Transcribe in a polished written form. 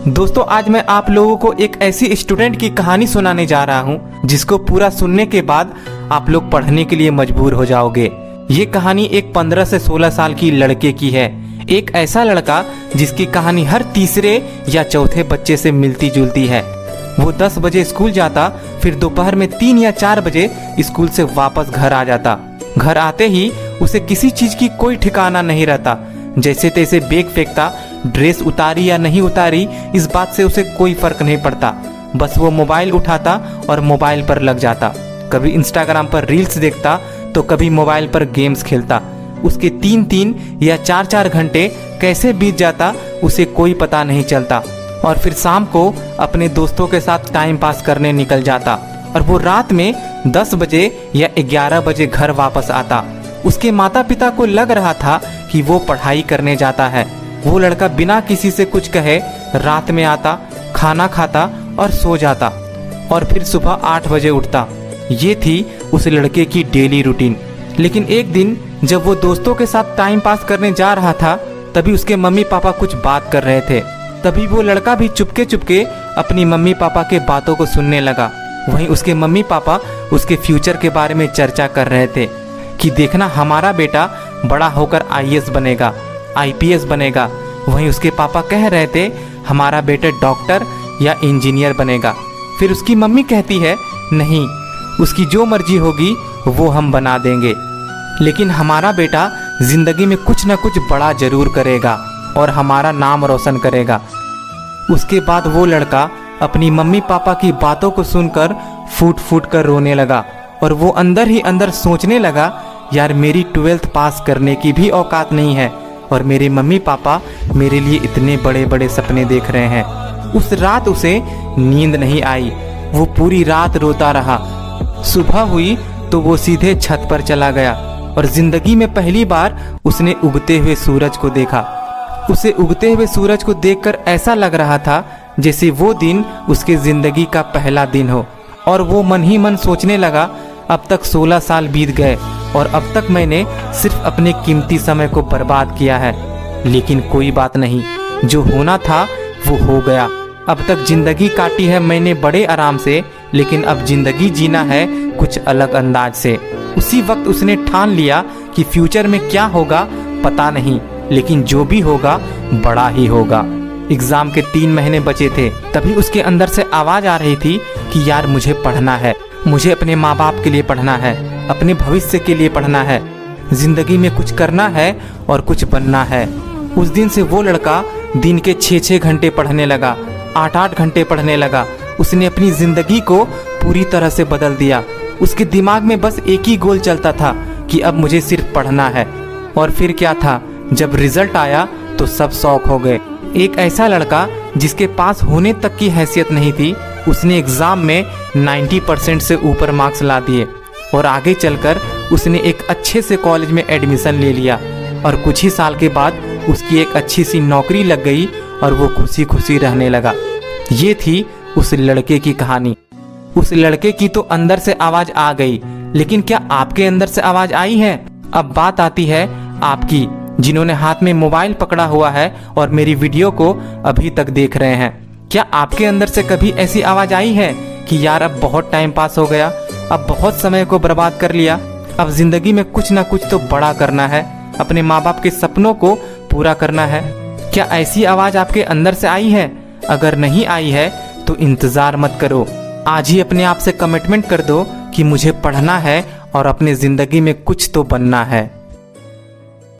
दोस्तों आज मैं आप लोगों को एक ऐसी स्टूडेंट की कहानी सुनाने जा रहा हूँ जिसको पूरा सुनने के बाद आप लोग पढ़ने के लिए मजबूर हो जाओगे। ये कहानी एक 15 से 16 साल की लड़के की है। एक ऐसा लड़का जिसकी कहानी हर तीसरे या चौथे बच्चे से मिलती जुलती है। वो 10 बजे स्कूल जाता, फिर दोपहर में 3 या 4 बजे स्कूल से वापस घर आ जाता। घर आते ही उसे किसी चीज की कोई ठिकाना नहीं रहता। जैसे तैसे बैग फेंकता, ड्रेस उतारी या नहीं उतारी इस बात से उसे कोई फर्क नहीं पड़ता। बस वो मोबाइल उठाता और मोबाइल पर लग जाता। कभी इंस्टाग्राम पर रील्स देखता तो कभी मोबाइल पर गेम्स खेलता। उसके 3-3 या 4-4 घंटे कैसे बीत जाता उसे कोई पता नहीं चलता। और फिर शाम को अपने दोस्तों के साथ टाइम पास करने निकल जाता और वो रात में 10 बजे या 11 बजे घर वापस आता। उसके माता पिता को लग रहा था कि वो पढ़ाई करने जाता है। वो लड़का बिना किसी से कुछ कहे रात में आता, खाना खाता और सो जाता और फिर सुबह 8 बजे उठता। ये थी उस लड़के की डेली रूटीन। लेकिन एक दिन जब वो दोस्तों के साथ टाइम पास करने जा रहा था तभी उसके मम्मी पापा कुछ बात कर रहे थे। तभी वो लड़का भी चुपके चुपके अपनी मम्मी पापा के बातों को सुनने लगा। वहीं उसके मम्मी पापा उसके फ्यूचर के बारे में चर्चा कर रहे थे कि देखना हमारा बेटा बड़ा होकर आईएएस बनेगा, आईपीएस बनेगा। वहीं उसके पापा कह रहे थे हमारा बेटा डॉक्टर या इंजीनियर बनेगा। फिर उसकी मम्मी कहती है नहीं, उसकी जो मर्जी होगी वो हम बना देंगे, लेकिन हमारा बेटा जिंदगी में कुछ न कुछ बड़ा जरूर करेगा और हमारा नाम रोशन करेगा। उसके बाद वो लड़का अपनी मम्मी पापा की बातों को सुनकर फूट फूट कर रोने लगा और वो अंदर ही अंदर सोचने लगा यार मेरी 12th पास करने की भी औकात नहीं है और मेरे मम्मी पापा मेरे लिए इतने बड़े बड़े सपने देख रहे हैं। उस रात उसे नींद नहीं आई। वो पूरी रात रोता रहा। सुबह हुई तो वो सीधे छत पर चला गया और जिंदगी में पहली बार उसने उगते हुए सूरज को देखा। उसे उगते हुए सूरज को देखकर ऐसा लग रहा था जैसे वो दिन उसके जिंदगी का पहला दिन हो। और वो मन ही मन सोचने लगा अब तक 16 साल बीत गए और अब तक मैंने सिर्फ अपने कीमती समय को बर्बाद किया है। लेकिन कोई बात नहीं, जो होना था वो हो गया। अब तक जिंदगी काटी है मैंने बड़े आराम से, लेकिन अब जिंदगी जीना है कुछ अलग अंदाज से। उसी वक्त उसने ठान लिया कि फ्यूचर में क्या होगा पता नहीं, लेकिन जो भी होगा बड़ा ही होगा। एग्जाम के 3 महीने बचे थे, तभी उसके अंदर से आवाज आ रही थी कि यार मुझे पढ़ना है, मुझे अपने माँ बाप के लिए पढ़ना है, अपने भविष्य के लिए पढ़ना है, जिंदगी में कुछ करना है और कुछ बनना है। उस दिन से वो लड़का दिन के 6-6 घंटे पढ़ने लगा, 8-8 घंटे पढ़ने लगा। उसने अपनी जिंदगी को पूरी तरह से बदल दिया। उसके दिमाग में बस एक ही गोल चलता था कि अब मुझे सिर्फ पढ़ना है। और फिर क्या था, जब रिजल्ट आया तो सब शौक हो गए। एक ऐसा लड़का जिसके पास होने तक की हैसियत नहीं थी, उसने एग्जाम में 90% से ऊपर मार्क्स ला दिए और आगे चलकर उसने एक अच्छे से कॉलेज में एडमिशन ले लिया और कुछ ही साल के बाद उसकी एक अच्छी सी नौकरी लग गई और वो खुशी खुशी रहने लगा। ये थी उस लड़के की कहानी। उस लड़के की तो अंदर से आवाज आ गई, लेकिन क्या आपके अंदर से आवाज आई है? अब बात आती है आपकी, जिन्होंने हाथ में मोबाइल पकड़ा हुआ है और मेरी वीडियो को अभी तक देख रहे हैं। क्या आपके अंदर से कभी ऐसी आवाज आई है कि यार अब बहुत टाइम पास हो गया, अब बहुत समय को बर्बाद कर लिया, अब जिंदगी में कुछ ना कुछ तो बड़ा करना है, अपने माँ बाप के सपनों को पूरा करना है? क्या ऐसी आवाज आपके अंदर से आई है? अगर नहीं आई है तो इंतजार मत करो, आज ही अपने आप से कमिटमेंट कर दो कि मुझे पढ़ना है और अपने जिंदगी में कुछ तो बनना है।